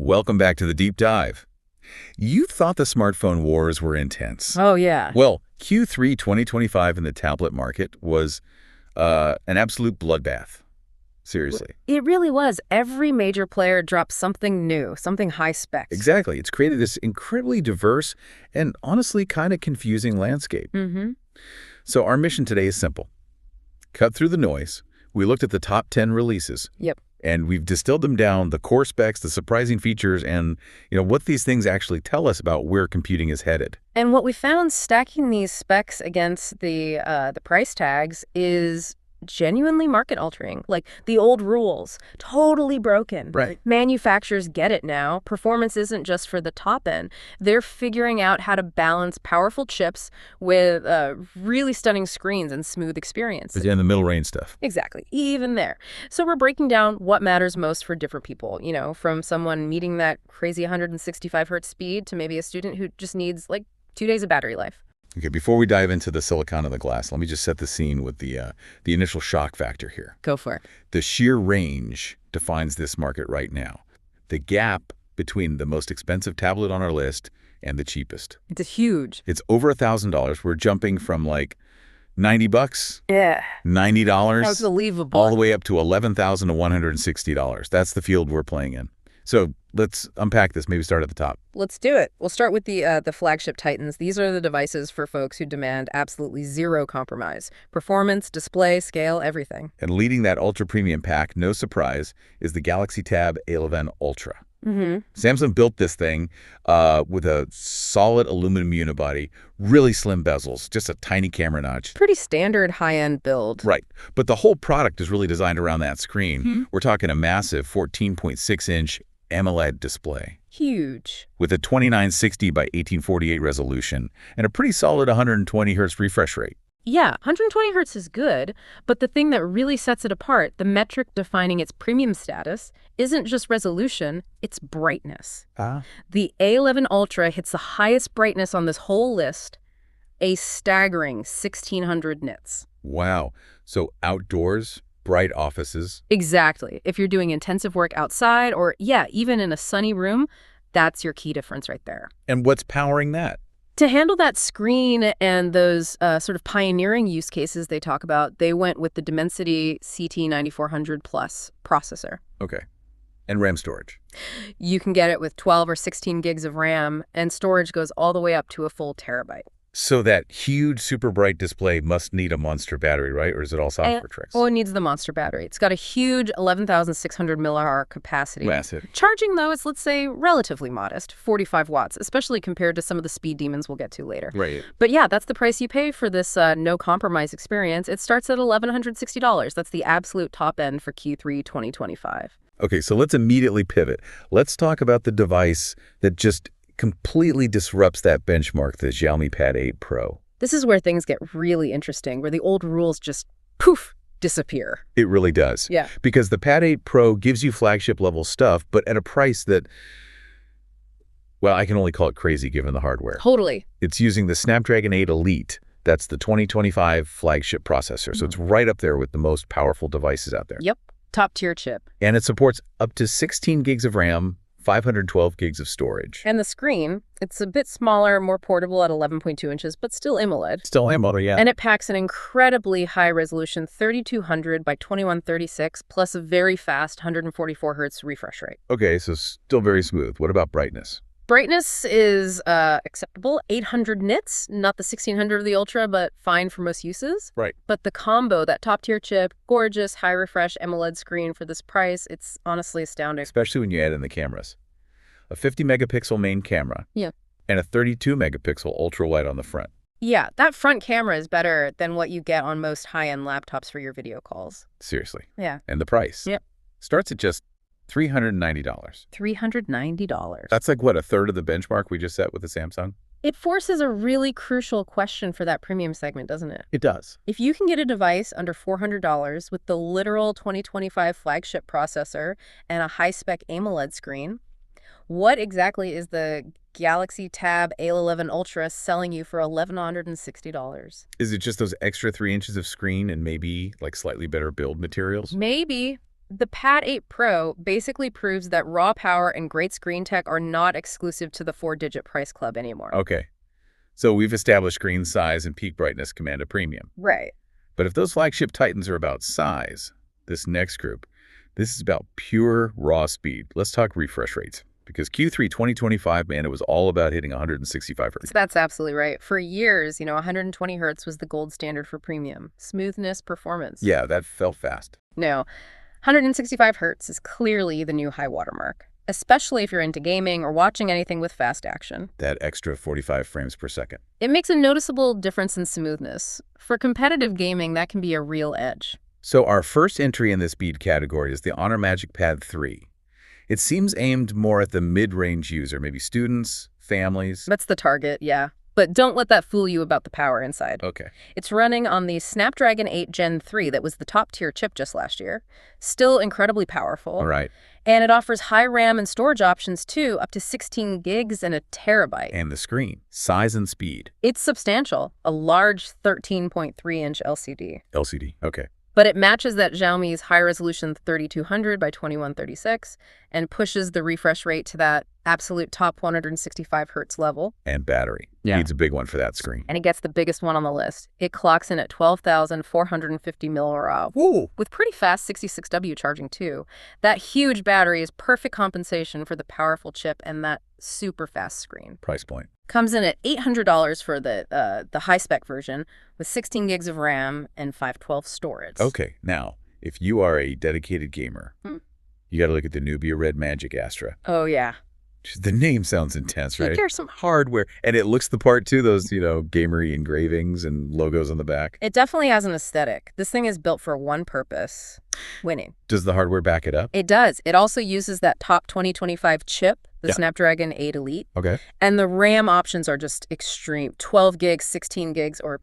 Welcome back to the Deep Dive. You thought the smartphone wars were intense. Oh, yeah. Well, Q3 2025 in the tablet market was an absolute bloodbath. Seriously. It really was. Every major player dropped something new, something high spec. Exactly. It's created this incredibly diverse and honestly kind of confusing landscape. So our mission today is simple. Cut through the noise. We looked at the top 10 releases. Yep. And we've distilled them down, the core specs, the surprising features, and what these things actually tell us about where computing is headed. And what we found stacking these specs against the price tags is genuinely market altering. Like the old rules, totally broken. Right. Manufacturers get it now. Performance isn't just for the top end. They're figuring out how to balance powerful chips with really stunning screens and smooth experience. But in the middle range stuff. Exactly. Even there. So we're breaking down what matters most for different people, from someone meeting that crazy 165 hertz speed to maybe a student who just needs like 2 days of battery life. Okay, before we dive into the silicon and the glass, let me just set the scene with the initial shock factor here. Go for it. The sheer range defines this market right now. The gap between the most expensive tablet on our list and the cheapest. It's huge. It's over $1,000. We're jumping from like $90, Yeah. $90, That's believable. all the way up to $11,000 to $160. That's the field we're playing in. So let's unpack this, maybe start at the top. Let's do it. We'll start with the flagship Titans. These are the devices for folks who demand absolutely zero compromise. Performance, display, scale, everything. And leading that ultra-premium pack, no surprise, is the Galaxy Tab A11 Ultra. Samsung built this thing with a solid aluminum unibody, really slim bezels, just a tiny camera notch. Pretty standard high-end build. Right. But the whole product is really designed around that screen. We're talking a massive 14.6-inch AMOLED display. Huge. With a 2960 by 1848 resolution and a pretty solid 120 hertz refresh rate. Yeah, 120 hertz is good, but the thing that really sets it apart, the metric defining its premium status, isn't just resolution, it's brightness. The A11 Ultra hits the highest brightness on this whole list, a staggering 1600 nits. Wow. So outdoors, bright offices. Exactly. If you're doing intensive work outside or, even in a sunny room, that's your key difference right there. And what's powering that? To handle that screen and those sort of pioneering use cases they talk about, they went with the Dimensity CT9400 Plus processor. Okay. And RAM storage. You can get it with 12 or 16 gigs of RAM, and storage goes all the way up to a full terabyte. So that huge, super bright display must need a monster battery, right? Or is it all software tricks? Oh, it needs the monster battery. It's got a huge 11,600 milliamp capacity. Massive. Charging, though, is, let's say, relatively modest, 45 watts, especially compared to some of the speed demons we'll get to later. Right. But yeah, that's the price you pay for this no-compromise experience. It starts at $1,160. That's the absolute top end for Q3 2025. Okay, so let's immediately pivot. Let's talk about the device that just completely disrupts that benchmark, the Xiaomi Pad 8 Pro. This is where things get really interesting, where the old rules just, poof, disappear. It really does. Yeah. Because the Pad 8 Pro gives you flagship-level stuff, but at a price that, well, I can only call it crazy given the hardware. Totally. It's using the Snapdragon 8 Elite. That's the 2025 flagship processor. So it's right up there with the most powerful devices out there. Yep. Top-tier chip. And it supports up to 16 gigs of RAM, 512 gigs of storage. And the screen, it's a bit smaller, more portable at 11.2 inches, but still AMOLED. Still AMOLED, yeah. And it packs an incredibly high-resolution 3200 by 2136, plus a very fast 144 hertz refresh rate. Okay, so still very smooth. What about brightness? Brightness is acceptable, 800 nits, not the 1600 of the Ultra, but fine for most uses. Right. But the combo, that top-tier chip, gorgeous, high-refresh AMOLED screen for this price, it's honestly astounding. Especially when you add in the cameras. A 50-megapixel main camera. Yeah. And a 32-megapixel ultra-wide on the front. Yeah, that front camera is better than what you get on most high-end laptops for your video calls. Seriously. Yeah. And the price. Yep. Starts at just $390. $390. That's like, what, a third of the benchmark we just set with the Samsung? It forces a really crucial question for that premium segment, doesn't it? It does. If you can get a device under $400 with the literal 2025 flagship processor and a high-spec AMOLED screen, what exactly is the Galaxy Tab A11 Ultra selling you for $1,160? Is it just those extra 3 inches of screen and maybe like slightly better build materials? Maybe. The Pad 8 Pro basically proves that raw power and great screen tech are not exclusive to the 4-digit price club anymore. Okay. So we've established screen size and peak brightness command a premium. Right. But if those flagship titans are about size, this next group, this is about pure raw speed. Let's talk refresh rates. Because Q3 2025, man, it was all about hitting 165 hertz. That's absolutely right. For years, 120 hertz was the gold standard for premium. Smoothness, performance. Yeah, that fell fast. No, 165 hertz is clearly the new high watermark, especially if you're into gaming or watching anything with fast action. That extra 45 frames per second. It makes a noticeable difference in smoothness. For competitive gaming, that can be a real edge. So our first entry in this speed category is the Honor Magic Pad 3. It seems aimed more at the mid-range user, maybe students, families. That's the target, yeah. But don't let that fool you about the power inside. Okay. It's running on the Snapdragon 8 Gen 3 that was the top-tier chip just last year. Still incredibly powerful. All right. And it offers high RAM and storage options, too, up to 16 gigs and a terabyte. And the screen, size and speed. It's substantial, a large 13.3-inch LCD. LCD, okay. But it matches that Xiaomi's high-resolution 3200 by 2136 and pushes the refresh rate to that absolute top 165 hertz level. And battery. Yeah. Needs a big one for that screen. And it gets the biggest one on the list. It clocks in at 12,450 milliamp. Whoa! With pretty fast 66W charging, too. That huge battery is perfect compensation for the powerful chip and that super fast screen. Price point. Comes in at $800 for the high-spec version with 16 gigs of RAM and 512 storage. Okay, now, if you are a dedicated gamer, you got to look at the Nubia Red Magic Astra. Oh, yeah. The name sounds intense, right? There's some hardware. And it looks the part, too, those, gamery engravings and logos on the back. It definitely has an aesthetic. This thing is built for one purpose, winning. Does the hardware back it up? It does. It also uses that top 2025 chip, the Snapdragon 8 Elite. Okay. And the RAM options are just extreme. 12 gigs, 16 gigs, or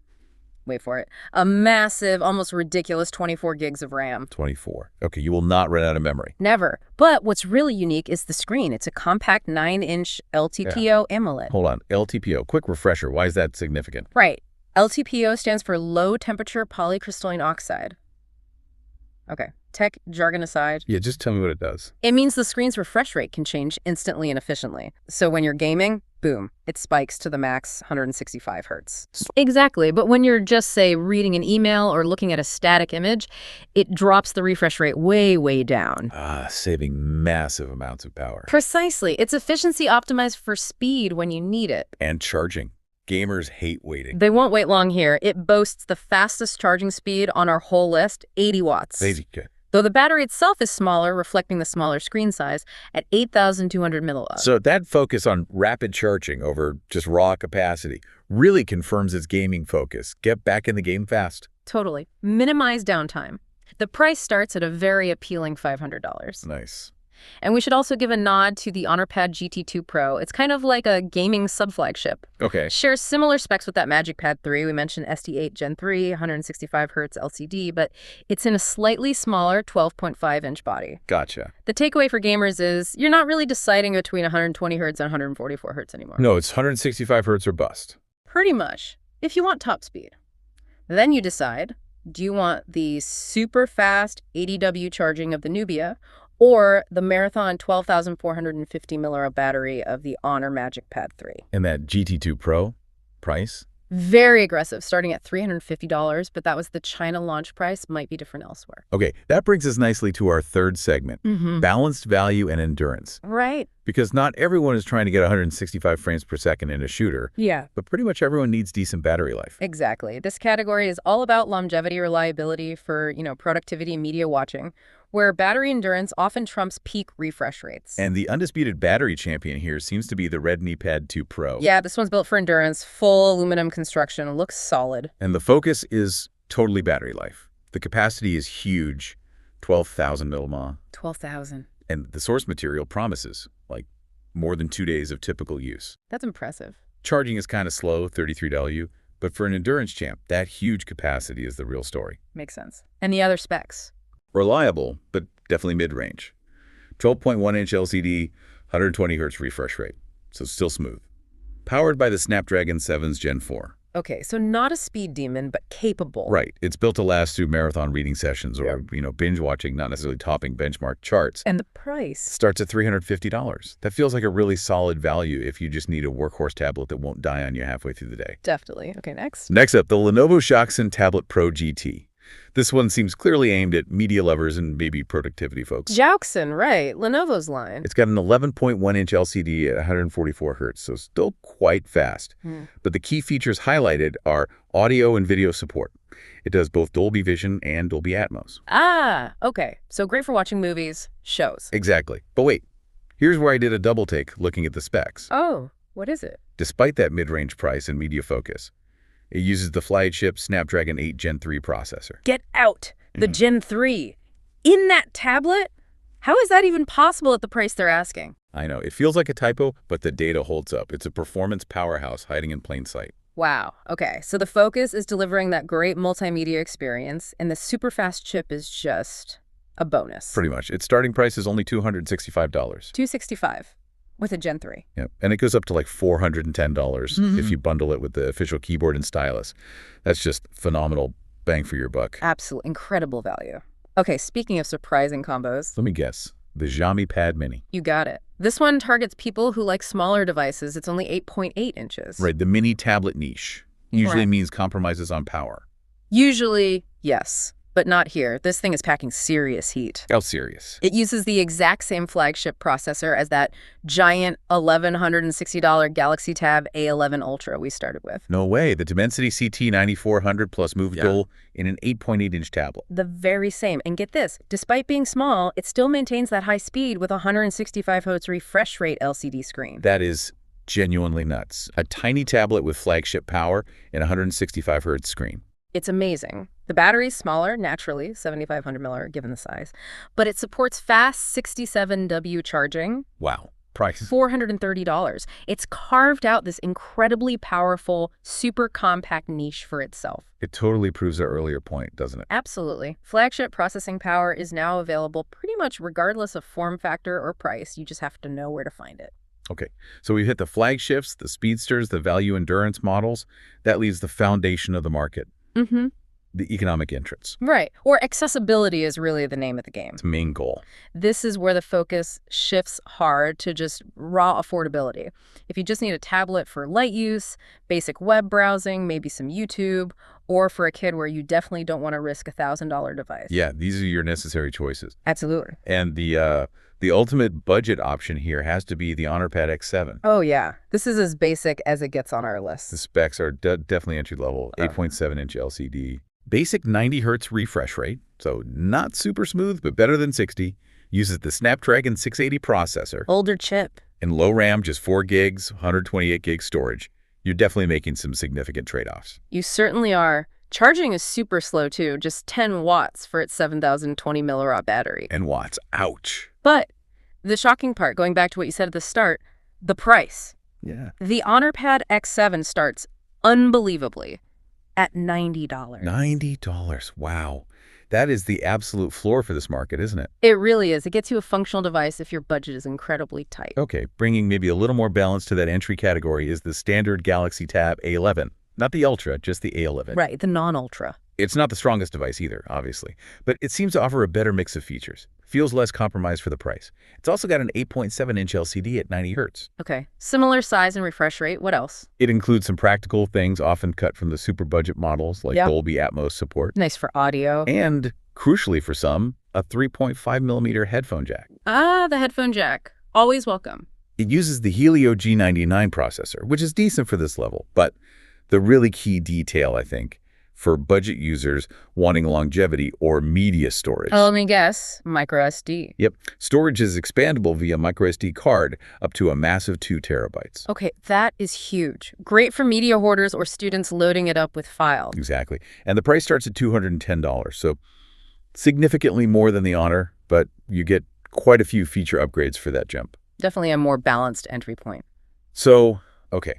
wait for it, a massive, almost ridiculous 24 gigs of RAM. 24. Okay, you will not run out of memory. Never. But what's really unique is the screen. It's a compact 9-inch LTPO AMOLED. Hold on. LTPO. Quick refresher. Why is that significant? Right. LTPO stands for low temperature polycrystalline oxide. Okay. Tech jargon aside. Yeah, just tell me what it does. It means the screen's refresh rate can change instantly and efficiently. So when you're gaming, boom, it spikes to the max 165 hertz. Exactly, but when you're just, say, reading an email or looking at a static image, it drops the refresh rate way, way down. Saving massive amounts of power. Precisely. It's efficiency optimized for speed when you need it. And charging. Gamers hate waiting. They won't wait long here. It boasts the fastest charging speed on our whole list, 80 watts. 80, good. Though the battery itself is smaller, reflecting the smaller screen size, at 8,200 milliamps. So that focus on rapid charging over just raw capacity really confirms its gaming focus. Get back in the game fast. Totally. Minimize downtime. The price starts at a very appealing $500. Nice. And we should also give a nod to the HonorPad GT2 Pro. It's kind of like a gaming sub-flagship. Okay. Shares similar specs with that Magic Pad 3. We mentioned SD8 Gen 3, 165 hertz LCD, but it's in a slightly smaller 12.5-inch body. Gotcha. The takeaway for gamers is you're not really deciding between 120 hertz and 144 hertz anymore. No, it's 165 hertz or bust. Pretty much. If you want top speed. Then you decide, do you want the super fast 80W charging of the Nubia or the Marathon 12,450 milliamp battery of the Honor Magic Pad 3? And that GT2 Pro price? Very aggressive, starting at $350, but that was the China launch price, might be different elsewhere. Okay, that brings us nicely to our third segment, balanced value and endurance. Right. Because not everyone is trying to get 165 frames per second in a shooter. Yeah. But pretty much everyone needs decent battery life. Exactly. This category is all about longevity, reliability for, productivity and media watching, where battery endurance often trumps peak refresh rates. And the undisputed battery champion here seems to be the Redmi Pad 2 Pro. Yeah, this one's built for endurance, full aluminum construction, looks solid. And the focus is totally battery life. The capacity is huge, 12,000 milliamp. 12,000. And the source material promises, like, more than 2 days of typical use. That's impressive. Charging is kind of slow, 33W, but for an endurance champ, that huge capacity is the real story. Makes sense. And the other specs? Reliable, but definitely mid-range. 12.1-inch LCD, 120 hertz refresh rate, so still smooth. Powered by the Snapdragon 7's Gen 4. Okay, so not a speed demon, but capable. Right. It's built to last through marathon reading sessions or, binge watching, not necessarily topping benchmark charts. And the price? Starts at $350. That feels like a really solid value if you just need a workhorse tablet that won't die on you halfway through the day. Definitely. Okay, next. Next up, the Lenovo Xiaomi Tablet Pro GT. This one seems clearly aimed at media lovers and maybe productivity folks. Xiaomi, right. Lenovo's line. It's got an 11.1-inch LCD at 144 hertz, so still quite fast. But the key features highlighted are audio and video support. It does both Dolby Vision and Dolby Atmos. Ah, okay. So great for watching movies, shows. Exactly. But wait, here's where I did a double take looking at the specs. Oh, what is it? Despite that mid-range price and media focus, it uses the flagship Snapdragon 8 Gen 3 processor. Get out! The Gen 3. In that tablet? How is that even possible at the price they're asking? I know, it feels like a typo, but the data holds up. It's a performance powerhouse hiding in plain sight. Wow. Okay, so the focus is delivering that great multimedia experience, and the super fast chip is just a bonus. Pretty much. Its starting price is only $265. $265 with a Gen 3. Yep. And it goes up to like $410 if you bundle it with the official keyboard and stylus. That's just phenomenal bang for your buck. Absolute incredible value. Okay, speaking of surprising combos. Let me guess. The Xiaomi Pad Mini. You got it. This one targets people who like smaller devices. It's only 8.8 inches. Right, the mini tablet niche. Usually Right. means compromises on power. Usually, yes, but not here. This thing is packing serious heat. How serious? It uses the exact same flagship processor as that giant $1,160 Galaxy Tab A11 Ultra we started with. No way. The Dimensity CT9400 Plus Move Dual in an 8.8-inch tablet. The very same. And get this, despite being small, it still maintains that high speed with a 165 Hz refresh rate LCD screen. That is genuinely nuts. A tiny tablet with flagship power and 165 Hz screen. It's amazing. The battery's smaller, naturally, 7,500 mAh given the size, but it supports fast 67W charging. Wow. Price? $430. It's carved out this incredibly powerful, super compact niche for itself. It totally proves our earlier point, doesn't it? Absolutely. Flagship processing power is now available pretty much regardless of form factor or price. You just have to know where to find it. Okay, so we've hit the flagships, the speedsters, the value endurance models. That leaves the foundation of the market. The economic entrance. Right. Or accessibility is really the name of the game. It's the main goal. This is where the focus shifts hard to just raw affordability. If you just need a tablet for light use, basic web browsing, maybe some YouTube, or for a kid where you definitely don't want to risk a $1,000 device. Yeah, these are your necessary choices. Absolutely. And the ultimate budget option here has to be the Honor Pad X7. Oh, yeah. This is as basic as it gets on our list. The specs are definitely entry level. 8.7-inch LCD. Basic 90 hertz refresh rate, so not super smooth, but better than 60. Uses the Snapdragon 680 processor. Older chip. And low RAM, just 4 gigs, 128 gig storage. You're definitely making some significant trade-offs. You certainly are. Charging is super slow, too, just 10 watts for its 7,020 milliwatt battery. And watts, ouch. But the shocking part, going back to what you said at the start, the price. Yeah. The Honor Pad X7 starts unbelievably at $90. $90, wow. That is the absolute floor for this market, isn't it? It really is. It gets you a functional device if your budget is incredibly tight. Okay, bringing maybe a little more balance to that entry category is the standard Galaxy Tab A11. Not the Ultra, just the A11. Right, the non-Ultra. It's not the strongest device either, obviously, but it seems to offer a better mix of features. Feels less compromised for the price. It's also got an 8.7-inch LCD at 90 hertz. Okay, similar size and refresh rate. What else? It includes some practical things often cut from the super budget models like Dolby Atmos support. Nice for audio. And, crucially for some, a 3.5mm headphone jack. Ah, the headphone jack. Always welcome. It uses the Helio G99 processor, which is decent for this level, but the really key detail, I think, for budget users wanting longevity or media storage. Oh, let me guess. Micro SD. Yep. Storage is expandable via micro SD card up to a massive 2 terabytes. Okay, that is huge. Great for media hoarders or students loading it up with files. Exactly. And the price starts at $210, so significantly more than the Honor, but you get quite a few feature upgrades for that jump. Definitely a more balanced entry point. So, okay.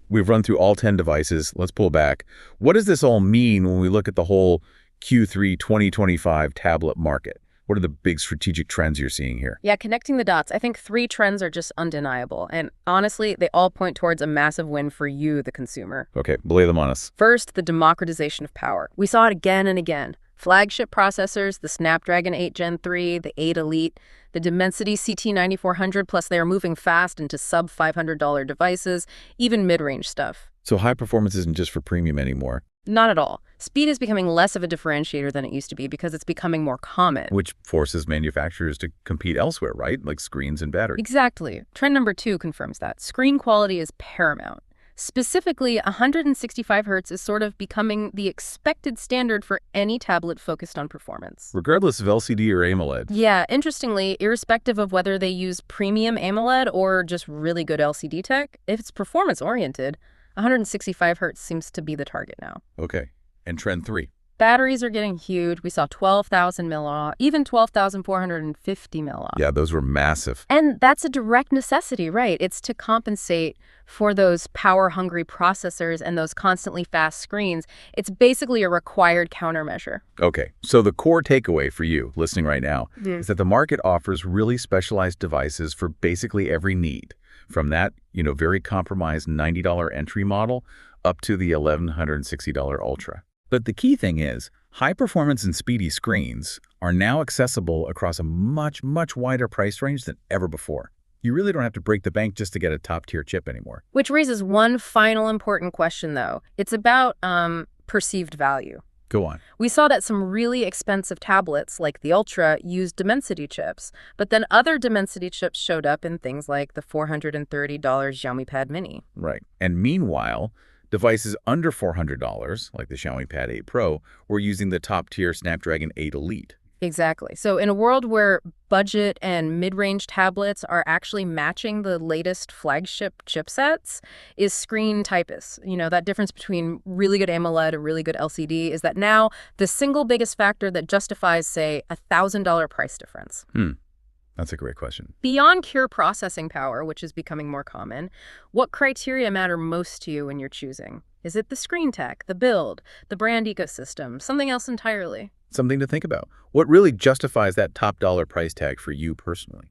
We've run through all 10 devices. Let's pull back. What does this all mean when we look at the whole Q3 2025 tablet market? What are the big strategic trends you're seeing here? Yeah, connecting the dots. I think 3 trends are just undeniable. And honestly, they all point towards a massive win for you, the consumer. Okay, lay them on us. First, the democratization of power. We saw it again and again. Flagship processors, the Snapdragon 8 Gen 3, the 8 Elite, the Dimensity CT9400, plus they are moving fast into sub-$500 devices, even mid-range stuff. So high performance isn't just for premium anymore. Not at all. Speed is becoming less of a differentiator than it used to be because it's becoming more common. Which forces manufacturers to compete elsewhere, right? Like screens and batteries. Exactly. Trend number 2 confirms that. Screen quality is paramount. Specifically, 165 Hz is sort of becoming the expected standard for any tablet focused on performance. Regardless of LCD or AMOLED. Yeah, interestingly, irrespective of whether they use premium AMOLED or just really good LCD tech, if it's performance-oriented, 165 Hz seems to be the target now. Okay. And trend 3. Batteries are getting huge. We saw 12,000 milliamp, even 12,450 milliamp. Yeah, those were massive. And that's a direct necessity, right? It's to compensate for those power-hungry processors and those constantly fast screens. It's basically a required countermeasure. Okay, so the core takeaway for you listening right now is that the market offers really specialized devices for basically every need, from that, very compromised $90 entry model up to the $1,160 Ultra. But the key thing is, high-performance and speedy screens are now accessible across a much, much wider price range than ever before. You really don't have to break the bank just to get a top-tier chip anymore. Which raises one final important question, though. It's about perceived value. Go on. We saw that some really expensive tablets, like the Ultra, used Dimensity chips, but then other Dimensity chips showed up in things like the $430 Xiaomi Pad Mini. Right. And meanwhile, devices under $400, like the Xiaomi Pad 8 Pro, were using the top-tier Snapdragon 8 Elite. Exactly. So in a world where budget and mid-range tablets are actually matching the latest flagship chipsets, is screen typus. That difference between really good AMOLED and really good LCD is that now the single biggest factor that justifies, say, a $1,000 price difference. That's a great question. Beyond pure processing power, which is becoming more common, what criteria matter most to you when you're choosing? Is it the screen tech, the build, the brand ecosystem, something else entirely? Something to think about. What really justifies that top dollar price tag for you personally?